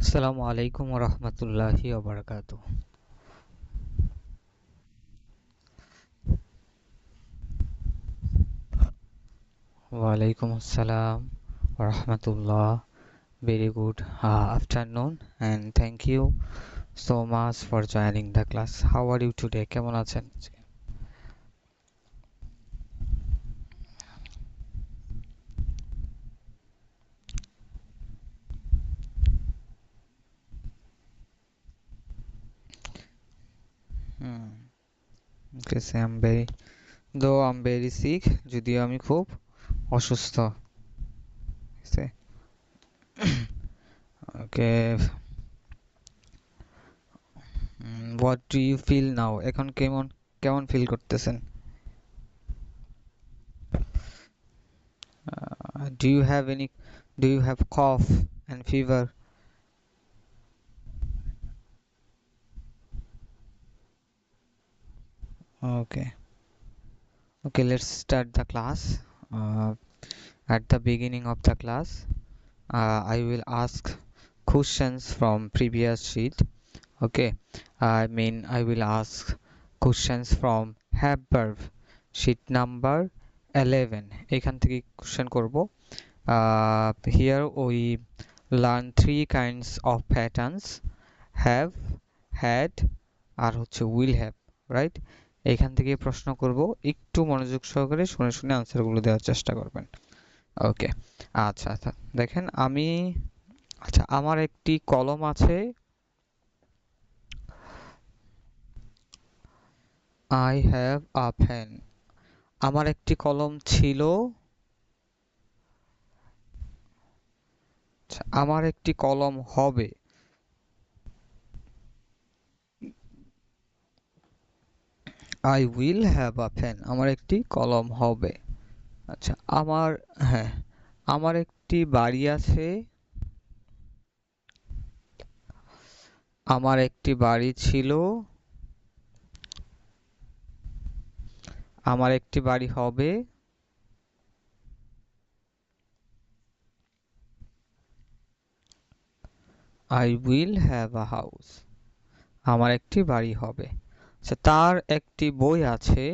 আসসালামু আলাইকুম ওয়া রাহমাতুল্লাহি ওয়া বারাকাতুহু। Wa alaikum assalam wa rahmatullah. Very good afternoon and thank you so much for joining the class. How are you today? কেমন আছেন? হুম, okay, so I'm very sick, যদিও আমি খুব অসুস্থ। Say, okay, what do you feel now? এখন কেমন কেমন feel করতেছেন? Do you have any do you have cough and fever? Okay. Okay, let's start the class. Uh, at the beginning of the class, I will ask questions from previous sheet. Okay, I will ask questions from have verb sheet number 11. এখান থেকে question করব. Here we learn three kinds of patterns: have, had, আর হচ্ছে will have, right? এইখান থেকে প্রশ্ন করব, একটু মনোযোগ সহকারে শুনে শুনে আনসারগুলো দেওয়ার চেষ্টা করবেন। ওকে, আচ্ছা আচ্ছা, দেখেন আমার একটি কলম আছে। I have a pen. আমার একটি কলম ছিল। আচ্ছা, আমার একটি কলম হবে। I will have a pen. আমার একটি কলম হবে। আচ্ছা, হ্যাঁ, আমার একটি বাড়ি আছে। আমার একটি বাড়ি ছিল। আমার একটি বাড়ি হবে। I will have a house. আমার একটি বাড়ি হবে। আচ্ছা, তার একটি বই আছে।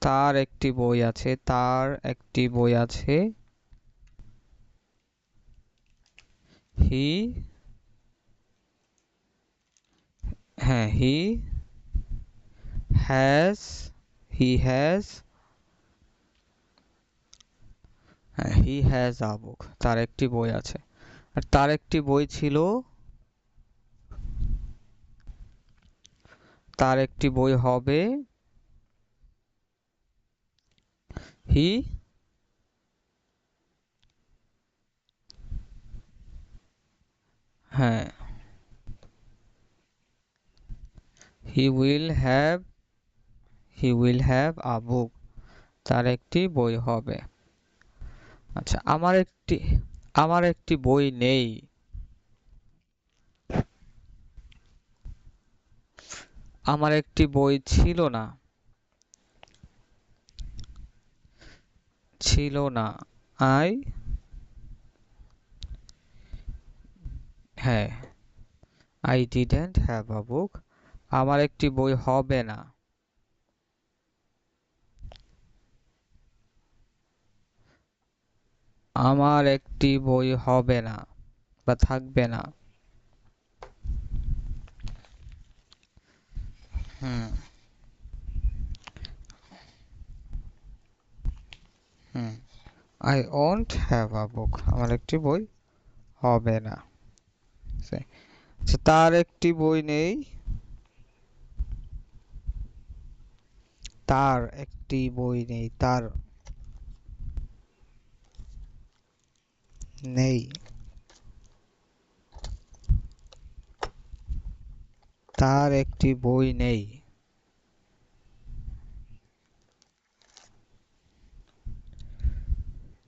তার একটি বই আছে। তার একটি বই আছে। হি হ্যাঁ, has he has a book. তার একটি বই আছে। আর তার একটি বই ছিল। তার একটি বই হবে। হি হ্যাঁ, he will have a book. তার একটি বই হবে। আচ্ছা, আমার একটি বই নেই। আমার একটি বই ছিল না। ছিল না। আই হ্যাঁ, আই ডিডন্ট হ্যাভ আ বুক। আমার একটি বই হবে না। আমার একটি বই হবে না বা থাকবে না। হুম হুম আই ওন্ট হ্যাভ আ বুক। আমার একটি বই হবে না। আচ্ছা, তার একটি বই নেই। তার একটি বই নেই। তার নেই। তার একটি বই নেই।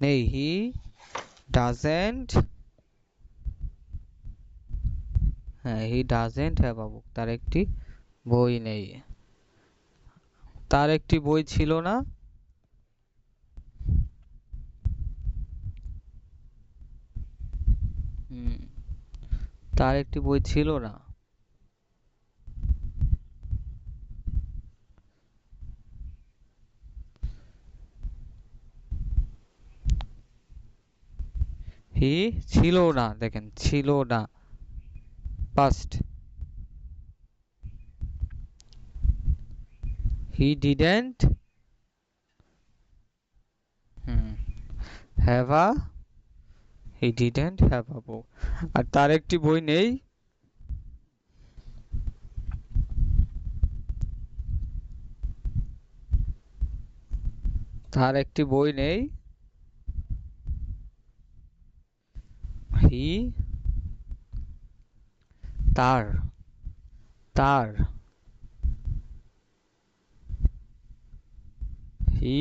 নেই। Doesn't he doesn't have a book. তার একটি বই নেই। তার একটি বই ছিল না। হুম, তার একটি বই ছিল না। হি ছিল না, দেখেন ছিল না, past. He didn't have a he didn't have a book. আর তার একটি বই নেই। তার একটি বই নেই। হি তার তার হি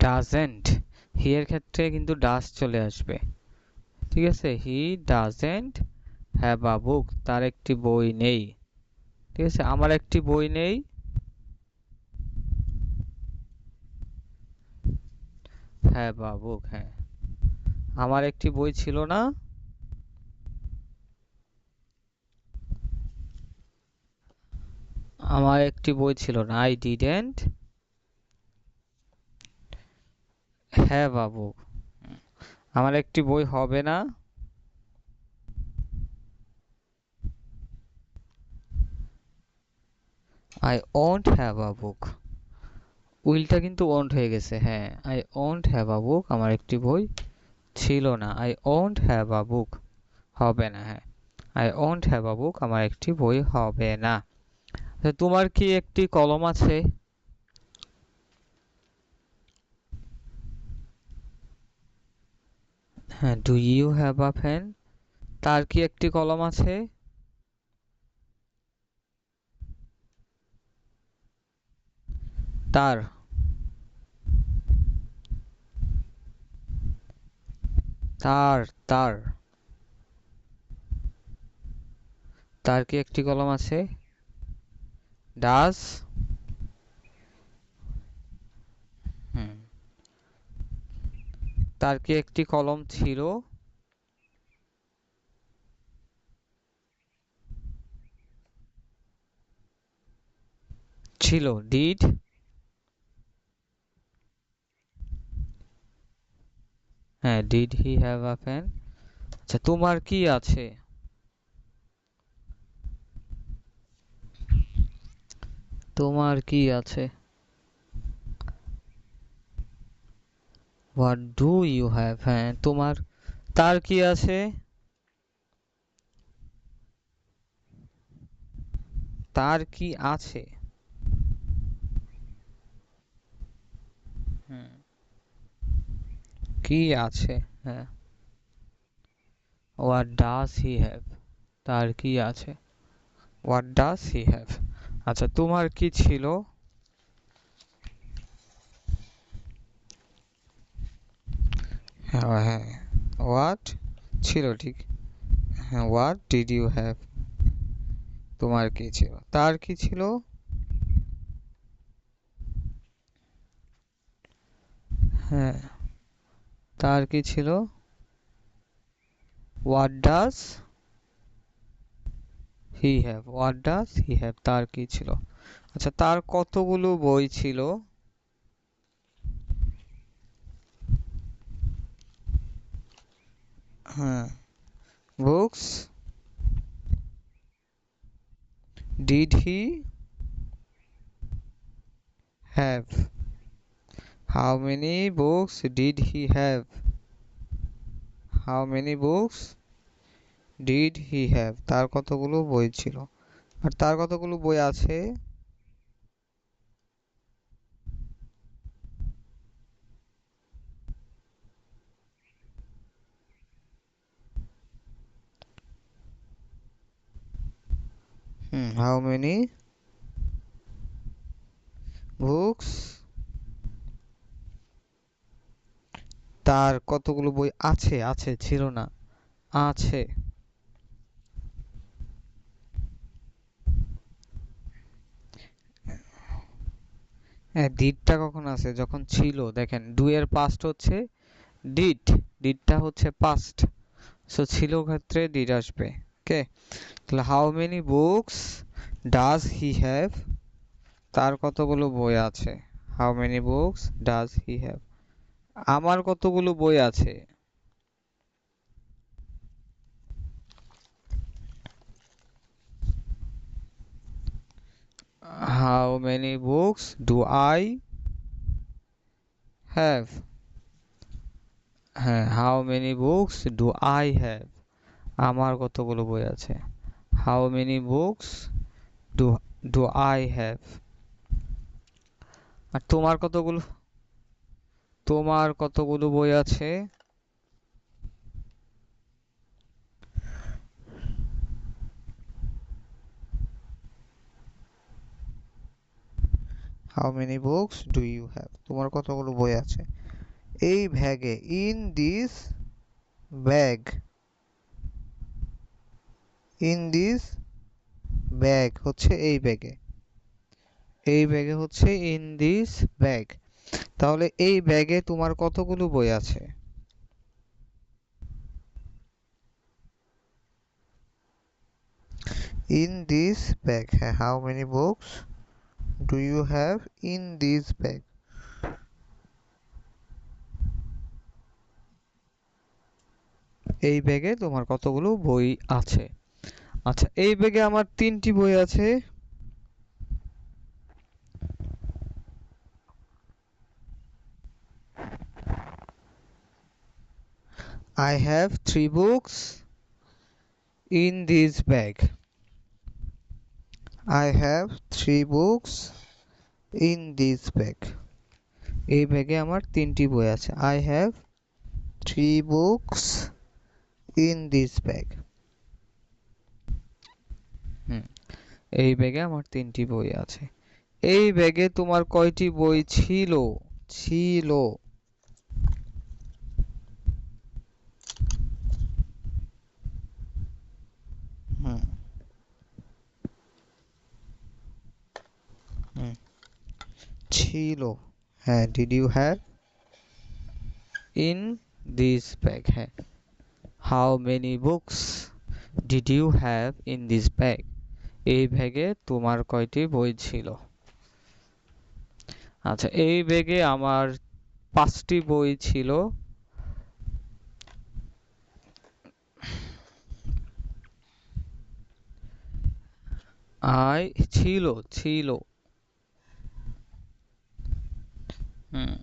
ডাজেন্ট। হি এর ক্ষেত্রে কিন্তু ডাজ চলে আসবে। ঠিক আছে, হি ডাজেন্ট হ্যাভ আ বুক, তার একটি বই নেই। ঠিক আছে, আমার একটি বই নেই। হ্যাভ আ বুক, হ্যাঁ, আমার একটি বই ছিল না। আমার একটি বই ছিল না, আই ডিডেন্ট হ্যাভ আ বুক। আমার একটি বই হবে না। আই ওন্ট হ্যাভ আ বুক। উইলটা কিন্তু ওন্ট হয়ে গেছে, হ্যাঁ, আই ওন্ট হ্যাভ আ বুক, আমার একটি বই ছিল না। আই ওন্ট হ্যাভ আ বুক হবে না, হ্যাঁ, আই ওন্ট হ্যাভ আ বুক, আমার একটি বই হবে না। তো তোমার কি একটি কলম আছে? হ্যাঁ, do you have a pen? তার কি একটি কলম আছে? তার তার তার তার কি একটি কলম আছে? ডাজ হুম, তার কি একটি কলম ছিল? ছিল, ডিড হ্যাঁ, did he have a pen? আচ্ছা, তোমার কি আছে? তোমার কি আছে? What do you have? হ্যাঁ, তোমার তার কি আছে? তার কি আছে? হুম, কি আছে? হ্যাঁ, হোয়াট ডাজ হি হ্যাভ? তার কি আছে? What does he have? আচ্ছা, তোমার কি ছিল? হ্যাঁ, হ্যাঁ, হোয়াট ছিল, ঠিক। হ্যাঁ, হোয়াট ডিড ইউ হ্যাভ? তোমার কি ছিল? তার কি ছিল? হ্যাঁ, তার কি ছিল? What does he have? What does he have, তার কি ছিল? আচ্ছা, তার কতগুলো বই ছিল? হ্যাঁ, books did he have? How many books did he have? How many books did he have, তার কতগুলো বই ছিল? আর তার কতগুলো বই আছে? হাউ মেনি বুকস, তার কতগুলো বই আছে? আছে, ছিল না, আছে। হ্যাঁ, ডিডটা কখন আছে? যখন ছিল। দেখেন, ডু এর পাস্ট হচ্ছে ডিড, ডিডটা হচ্ছে পাস্ট, সো ছিল ক্ষেত্রে ডিড আসবে। ওকে, তাহলে how many books does he have, তার কতগুলো বই আছে। How many books does he have, আমার কতগুলো বই আছে। How many books do I have, হ্যাঁ how many books do I have, আমার কতগুলো বই আছে। How many books do do I have, আর তোমার কতগুলো বই আছে। How many books do you have, তোমার কতগুলো বই আছে। এই ব্যাগে, in this bag, in this bag হচ্ছে এই ব্যাগে, এই ব্যাগে হচ্ছে ইন দিস ব্যাগ, তাহলে এই ব্যাগে তোমার কতগুলো বই আছে। ইন দিস ব্যাগ, হ্যাঁ how many books do you have in this bag, এই ব্যাগে তোমার কতগুলো বই আছে। আচ্ছা, এই ব্যাগে আমার 3টি বই আছে। I have 3 books in this bag. I have 3 books in this bag. এই ব্যাগে আমার 3টি বই আছে। I have 3 books in this bag. হুম, এই ব্যাগে আমার 3টি বই আছে। এই ব্যাগে তোমার কয়টি বই ছিল? ছিল। হুম, হুম, ছিল। হ্যাঁ, did you have in this bag? হ্যাঁ, how many books did you have in this bag? এই ব্যাগে তোমার কয়টি বই ছিল। আচ্ছা, এই ব্যাগে আমার 5টি বই ছিল। আই ছিল, ছিল। হুম,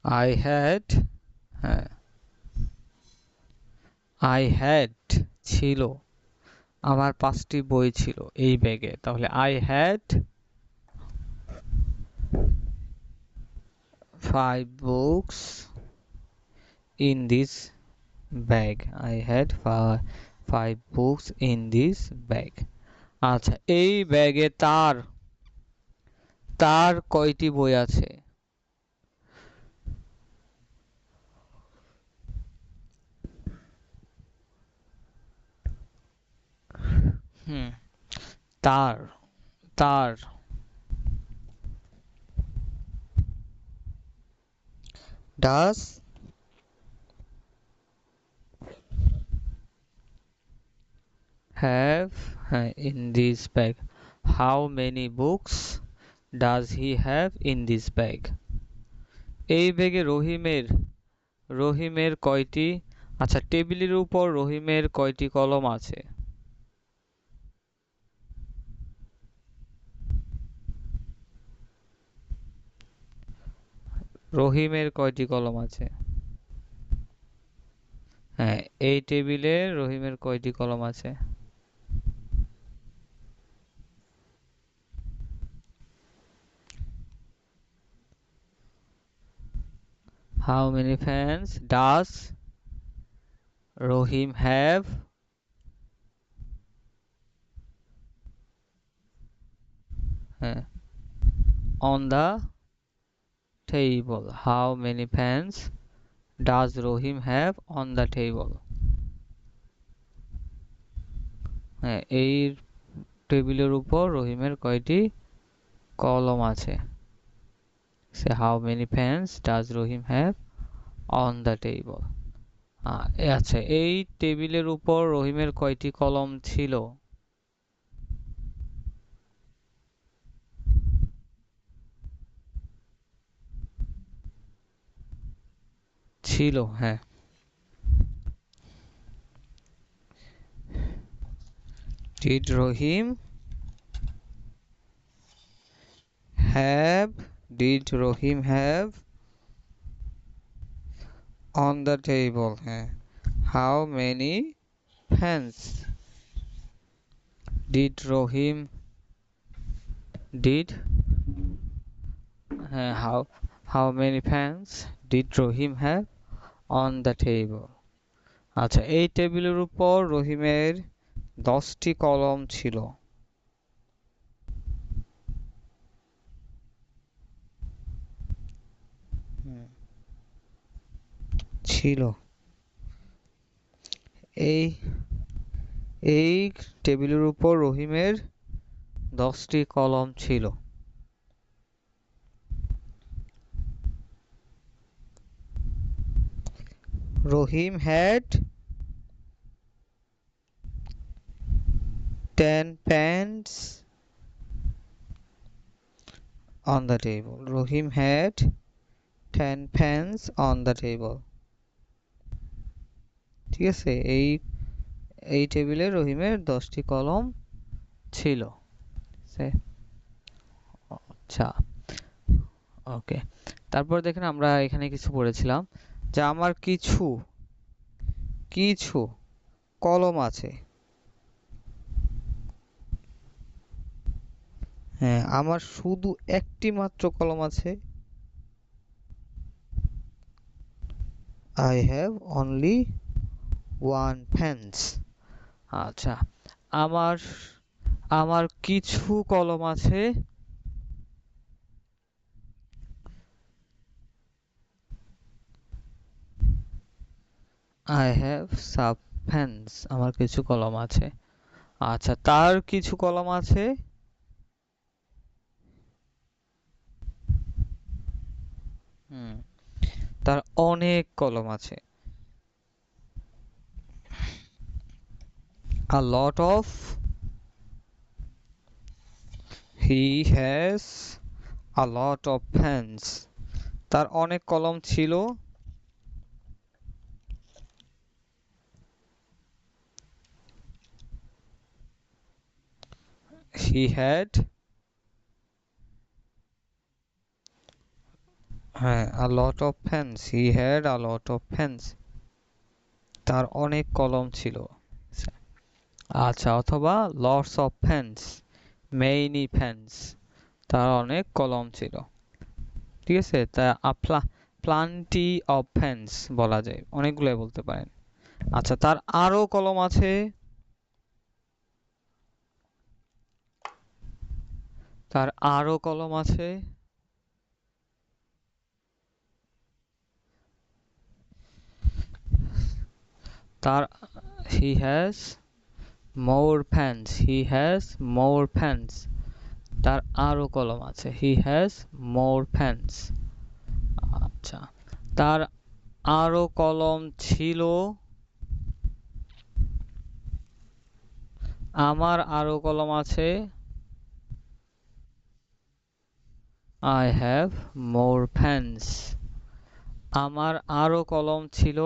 আই হ্যাড, হ্যাঁ আই হ্যাড ছিল, আমার 5টি বই ছিল এই ব্যাগে, তাহলে I had 5 books in this bag. I had 5 books in this bag. আচ্ছা, এই ব্যাগে তার তার কয়টি বই আছে। হুম, তার তার does have, হ্যাঁ, in this bag. How many books does he have in this bag? এই ব্যাগে রহিমের কয়টি, আচ্ছা টেবিলের উপর রহিমের কয়টি কলম আছে। রহিমের কয়টি কলম আছে। হ্যাঁ, এই টেবিলে রহিমের কয়টি কলম আছে। How many fans does Rahim have, হ্যাঁ, on the table? How many fans does Rahim have on the table? হ্যাঁ, এই টেবিলের উপর রহিমের কয়টি কলম আছে। Say how many pens does Rahim have on the table? আচ্ছা, এই টেবিলের উপর রহিমের কয়টি কলম ছিল? ছিল, হ্যাঁ। Did Rahim have did Rahim have on the table? হ্যাঁ। How many pens did Rahim did হ্যাঁ how many pens did Rahim have on the table? আচ্ছা, এই টেবিলের উপর রহিমের 10টি কলম ছিল। ছিল। এই এই টেবিলের উপর রহিমের 10টি কলম ছিল। Rahim had 10 pens on the table. Rahim had 10 pens on the table. ঠিক আছে, এই টেবিলে রহিমের 10টি কলম ছিল। আচ্ছা, ওকে। তারপর দেখেন আমরা এখানে কিছু পড়েছিলাম যে আমার কিছু কিছু কলম আছে। হ্যাঁ, আমার শুধু একটি মাত্র কলম আছে। I have only one pens. আচ্ছা, আমার আমার কিছু কলম আছে। I have some pens. আমার কিছু কলম আছে। আচ্ছা, তার কিছু কলম আছে। তার অনেক কলম আছে। A lot of he has a lot of pens. তার অনেক কলম ছিল। He had a lot of pens. He had a lot of pens. তার অনেক কলম ছিল। আচ্ছা, অথবা lots of pens, many pens. তার অনেক কলম ছিল। ঠিক আছে, তা plenty of pens বলা যায়, অনেকগুলাই বলতে পারেন। আচ্ছা, তার আরো কলম আছে। তার আরো কলম আছে। তার he has more pens. He has more pens. তার আরো কলম আছে। He has more pens. আচ্ছা, তার আরো কলম ছিল। আমার আরো কলম আছে। I have more pens. আমার আরো কলম ছিল।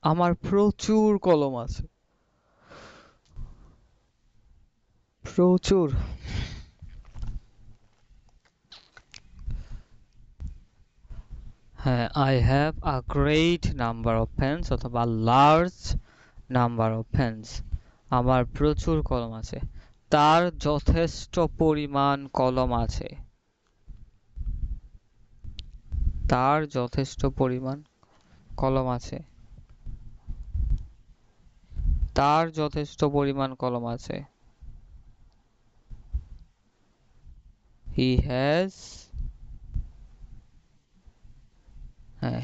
আমার প্রচুর কলম আছে। প্রচুর। হ্যাঁ, I have a great number of pens অথবা large number of pens. আমার প্রচুর কলম আছে। তার যথেষ্ট পরিমাণ কলম আছে। তার যথেষ্ট পরিমাণ কলম আছে। তার যথেষ্ট পরিমাণ কলম আছে। He has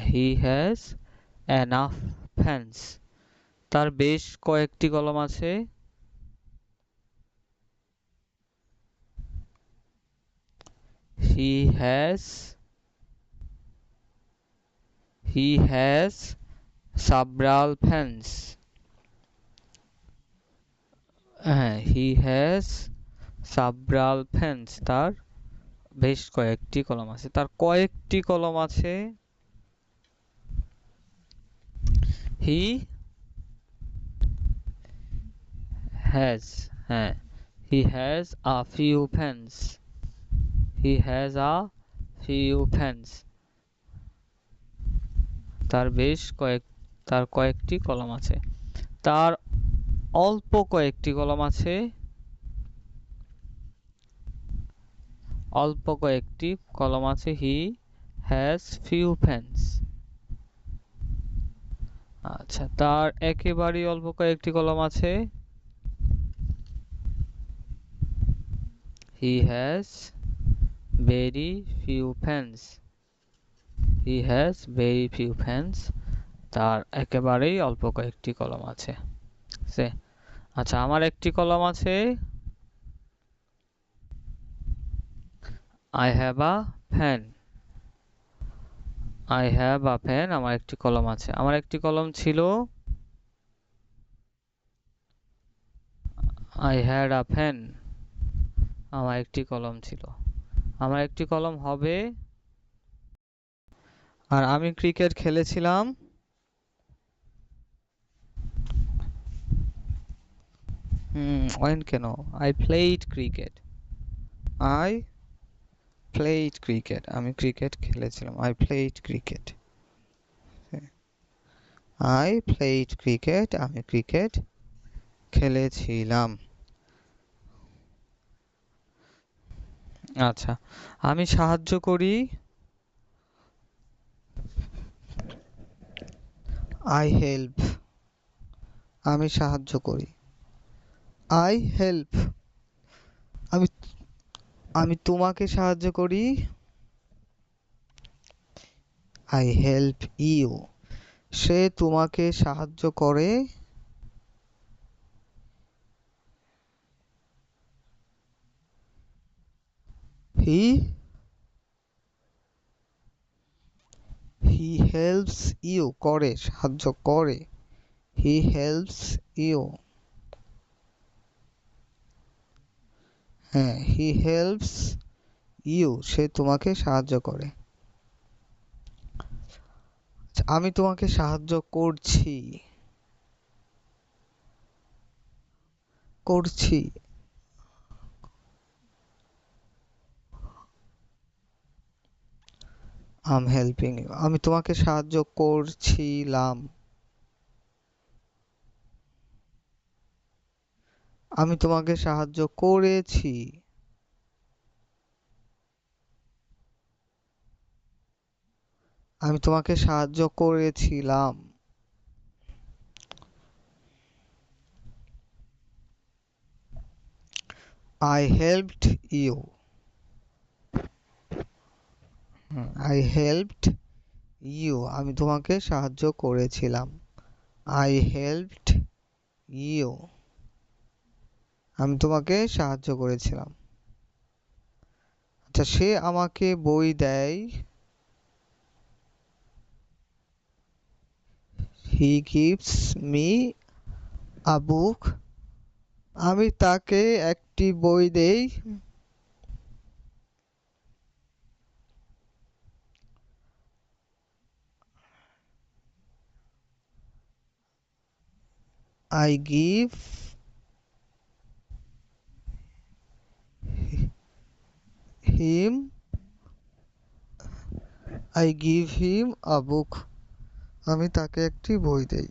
he has enough pens. তার বেশ কয়েকটি কলম আছে। he has several pens. হ্যাঁ, he has several pens. তার বেশ কয়েকটি কলম আছে। তার কয়েকটি কলম আছে। he has, হ্যাঁ, he has a few pens. he has a few pens. তার কয়েকটি কলম আছে। তার অল্প কয়েকটি কলম আছে। অল্প কয়েকটি কলম আছে। he has few pens. আচ্ছা, তার একেবারেই অল্প কয়েকটি কলম আছে। he has very few pens. he has very few pens. তার একেবারেই অল্প কয়েকটি কলম আছে। আচ্ছা, আমার একটি কলম আছে। I have a pen. I have a pen. আমার একটি কলম আছে। আমার একটি কলম ছিল। I had a pen. আমার একটি কলম ছিল। আমার একটি কলম হবে। আর আমি ক্রিকেট খেলেছিলাম। when কেন? I played cricket. I played cricket. আমি ক্রিকেট খেলেছিলাম। I played cricket. I played cricket. আমি ক্রিকেট খেলেছিলাম। আচ্ছা, আমি সাহায্য করি। I help. আমি সাহায্য করি। I help. আমি আমি তোমাকে সাহায্য করি। I help you. সে তোমাকে সাহায্য করে। He helps you. করে, সাহায্য করে। He helps you. হ্যাঁ, he helps you. সে তোমাকে সাহায্য করে। আমি তোমাকে সাহায্য করছি। করছি। I'm helping you. আমি তোমাকে সাহায্য করছিলাম। আমি তোমাকে সাহায্য করেছি। আমি তোমাকে সাহায্য করেছিলাম। I helped you. I helped you. আমি তোমাকে সাহায্য করেছিলাম। I helped you. আমি তোমাকে সাহায্য করেছিলাম। আচ্ছা, সে আমাকে বই দেয়। He gives me a book. আমি তাকে একটি বই দেই। I give him a book. আমি তাকে একটি বই দেই।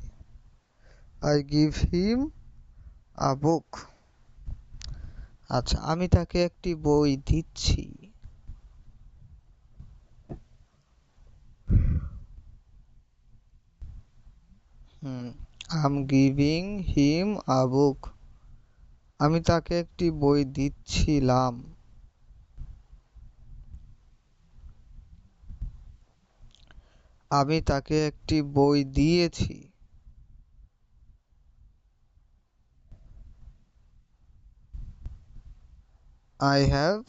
I give him a book. আচ্ছা, আমি তাকে একটি বই দিচ্ছি। I'm giving him a book. আমি তাকে একটি বই দিচ্ছিলাম। আমি তাকে একটি বই দিয়েছি। I have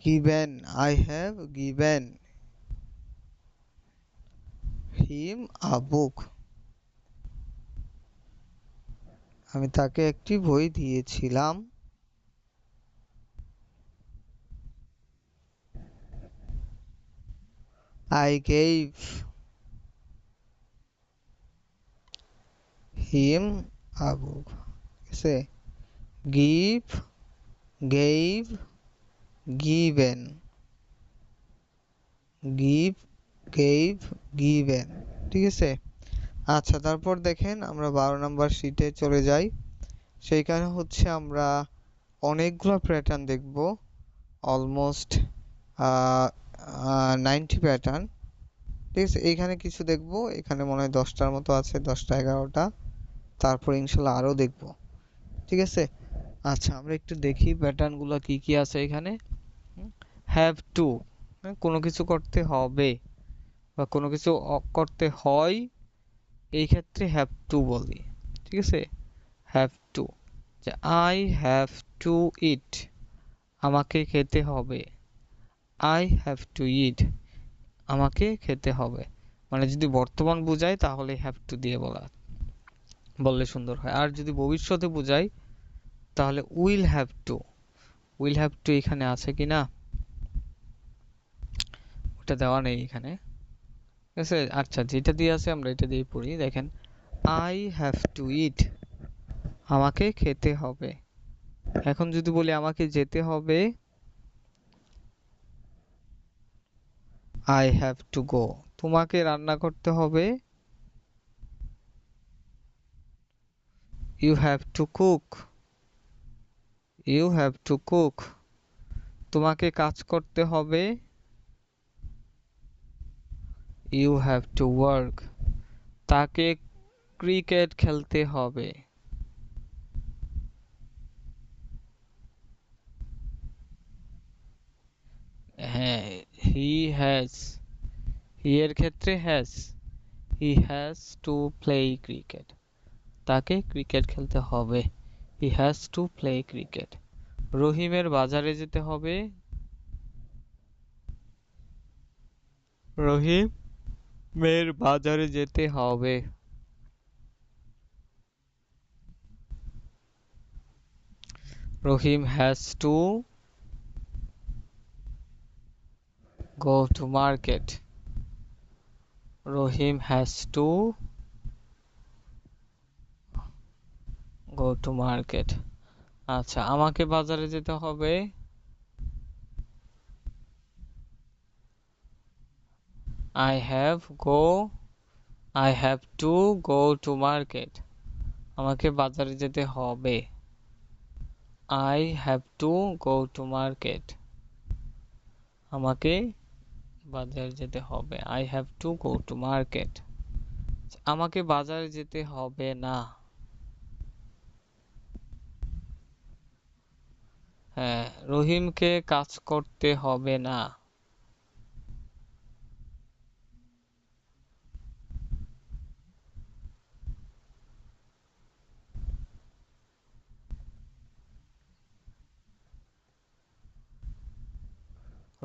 given, I have given him a book. আমি তাকে একটি বই দিয়েছিলাম। I gave him a book. Say give, gave, given, give, gave, given। ঠিক আছে। আচ্ছা, তারপর দেখেন আমরা 12 নাম্বার শীটে চলে যাই। সেইখানে হচ্ছে আমরা অনেকগুলো প্যাটার্ন দেখব, অলমোস্ট 90 প্যাটার্ন। ঠিক আছে, এইখানে কিছু দেখব, এখানে মনে হয় 10টার মতো আছে, 10টা 11টা, তারপর ইনশাল্লাহ আরো দেখব। ঠিক আছে। আচ্ছা, আমরা একটু দেখি প্যাটার্নগুলো কি কি আছে এখানে। হ্যাভ টু, কোনো কিছু করতে হবে বা কোনো কিছু করতে হয়, এই ক্ষেত্রে হ্যাভ টু বলি। ঠিক আছে, হ্যাভ টু, যে আই হ্যাভ টু ইট, আমাকে খেতে হবে। আই হ্যাভ টু ইট, আমাকে খেতে হবে। মানে যদি বর্তমান বোঝায় তাহলে হ্যাভ টু দিয়ে বললে সুন্দর হয়। আর যদি ভবিষ্যতে বোঝায় তাহলে will have to. Will have to এখানে আছে কিনা, ওটা দেওয়া নেই এখানে। ঠিক আছে, আচ্ছা যেটা দিয়ে আছে আমরা এটা দিয়ে পড়ি। দেখেন, আই হ্যাভ টু ইট, আমাকে খেতে হবে। এখন যদি বলি আমাকে যেতে হবে, আই হ্যাভ টু গো। তোমাকে রান্না করতে হবে, you have to cook. You have to cook. তোমাকে কাজ করতে হবে, ইউ হ্যাভ টু ওয়ার্ক। তাকে ক্রিকেট খেলতে হবে। হ্যাঁ, হি হ্যাজ, হি এর ক্ষেত্রে has, he has to play cricket. তাকে ক্রিকেট খেলতে হবে, he has to play cricket. রহিমের বাজারে যেতে হবে, রহিমের বাজারে যেতে হবে। Rahim has to go to market. Rahim has to go to market. আচ্ছা, আমাকে বাজারে যেতে হবে, I have go, I have to go to market. আমাকে বাজারে যেতে হবে, I have to go to market. আমাকে বাজারে যেতে হবে, I have to go to market. আমাকে বাজারে যেতে হবে না। হ্যাঁ, রহিমকে কাজ করতে হবে না।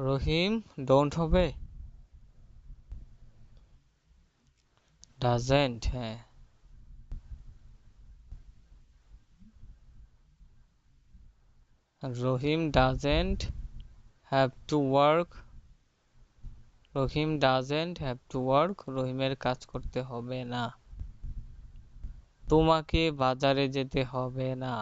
রহিম ডোন্ট হবে, ডাজেন্ট। হ্যাঁ, Rahim doesn't have to work. Rahim doesn't have to work, রহিমের কাজ করতে হবে না। তোমাকে বাজারে যেতে হবে না।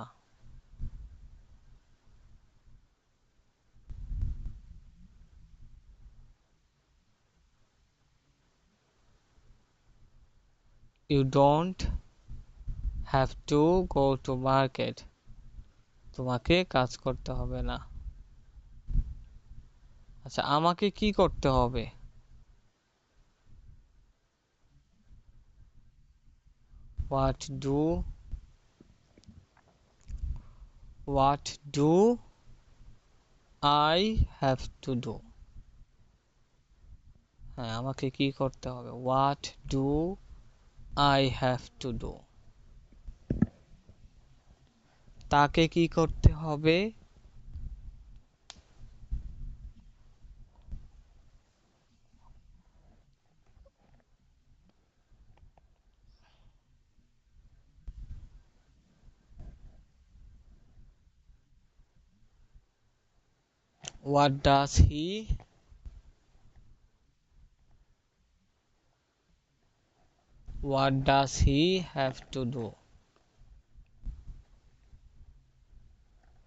You don't have to go to market, তোমাকে কাজ করতে হবে না। আচ্ছা, আমাকে কি করতে হবে, what do, what do I have to do. হ্যাঁ, আমাকে কি করতে হবে, what do I have to do. তাকে কি করতে হবে, What does he have to do?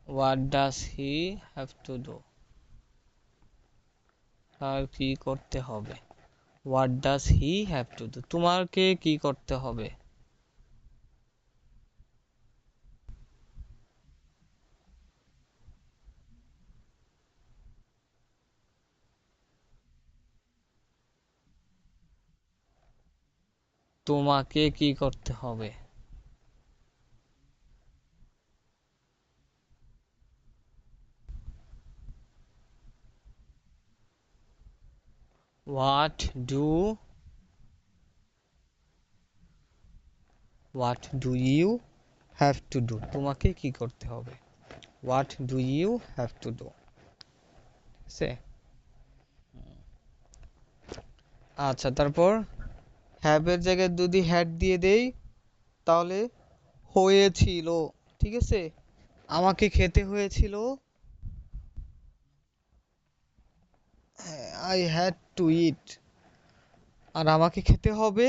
What does he have to do? তার কি করতে হবে? What does he have to do? তোমাকে কি করতে হবে? তোমাকে কি করতে হবে? What do you have to do? তোমাকে কি করতে হবে? What do you have to do? সে আচ্ছা, তারপর have এর জায়গায় যদি had দিয়ে দেই তাহলে হয়েছিল, ঠিক আছে? আমাকে খেতে হয়েছিল, I had to eat। আর আমাকে খেতে হবে,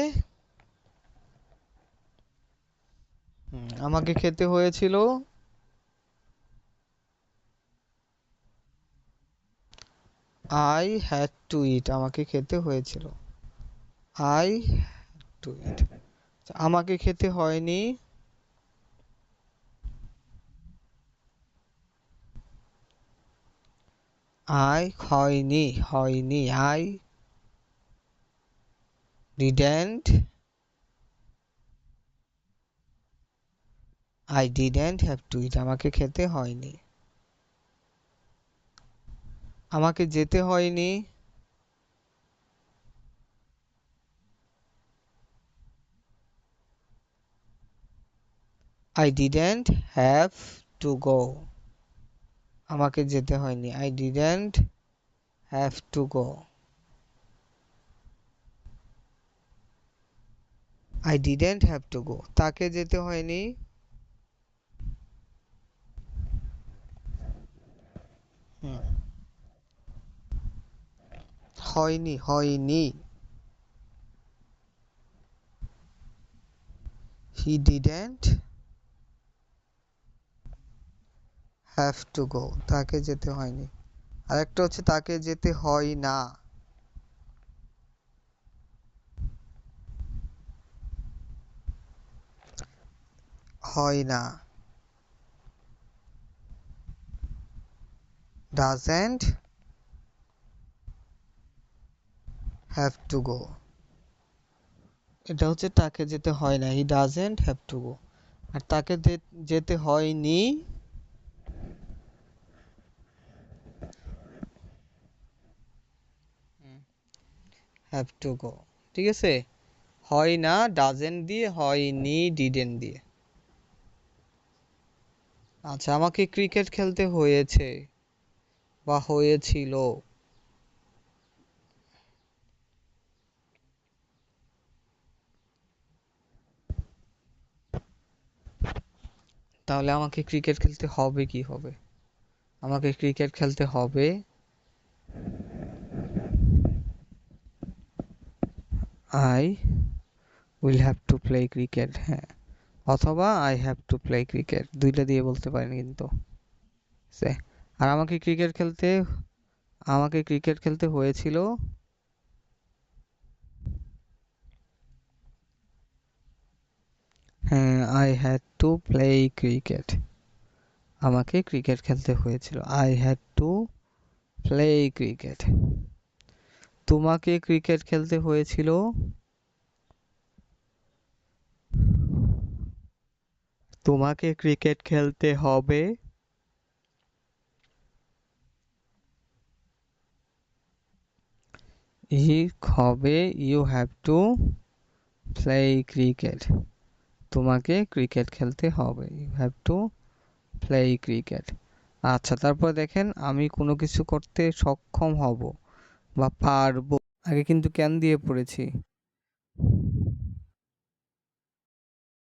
আমাকে খেতে হয়েছিল, I had to eat। আমাকে খেতে হয়েছিল, I had to eat। আমাকে খেতে হয়নি, হয়নি, I didn't have to eat। আমাকে খেতে হয়নি, আমাকে যেতে হয়নি, I didn't have to go। আমাকে যেতে হয়নি, I didn't have to go। I didn't have to go। তাকে যেতে হয়নি, হয়নি, he didn't have to go। তাকে যেতে হয়নি। আরেকটা হচ্ছে তাকে যেতে হয় না, doesn't have to go। এটা হচ্ছে তাকে যেতে হয় না, he doesn't have to go। আর তাকে যেতে হয়নি, have to go। ঠিক আছে, হয় না doesn't দিয়ে, হয়নি didn't দিয়ে। আচ্ছা, আমাকে ক্রিকেট খেলতে হয়েছে বা হয়েছিল, তাহলে আমাকে ক্রিকেট খেলতে হবে কি হবে? আমাকে ক্রিকেট খেলতে হবে, I will have to play cricket। হ্যাঁ, অথবা I have to play cricket, দুইটা দিয়ে বলতে পারেন কিন্তু। আর আমাকে ক্রিকেট খেলতে হয়েছিল, হ্যাঁ, I had to play cricket। আমাকে ক্রিকেট খেলতে হয়েছিল, I had to play cricket। তোমাকে ক্রিকেট খেলতে হয়েছিল, তোমাকে ক্রিকেট খেলতে হবে, হবে you have to play cricket। তোমাকে ক্রিকেট খেলতে হবে, you have to play cricket। আচ্ছা, তারপর দেখেন আমি কোনো কিছু করতে সক্ষম হব বা পারবো, আগে কিন্তু ক্যান দিয়ে পড়েছি,